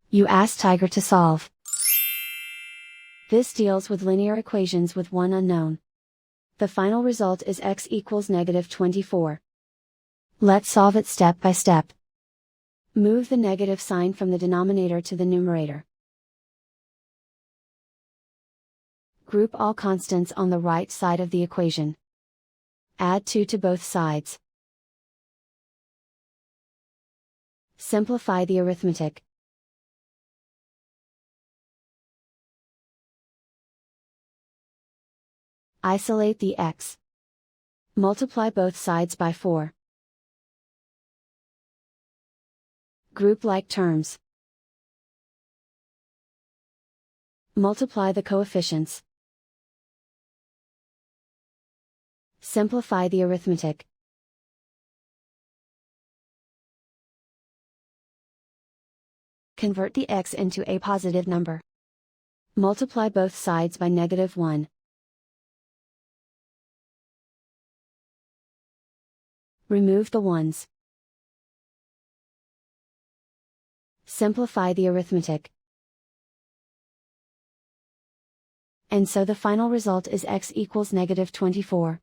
You ask Tiger to solve. This deals with linear equations with one unknown. The final result is x equals -24. Let's solve it step by step. Move the negative sign from the denominator to the numerator. Group all constants on the right side of the equation. Add 2 to both sides. Simplify the arithmetic. Isolate the x. Multiply both sides by 4. Group like terms. Multiply the coefficients. Simplify the arithmetic. Convert the x into a positive number. Multiply both sides by -1. Remove the ones. Simplify the arithmetic. And so the final result is x equals -24.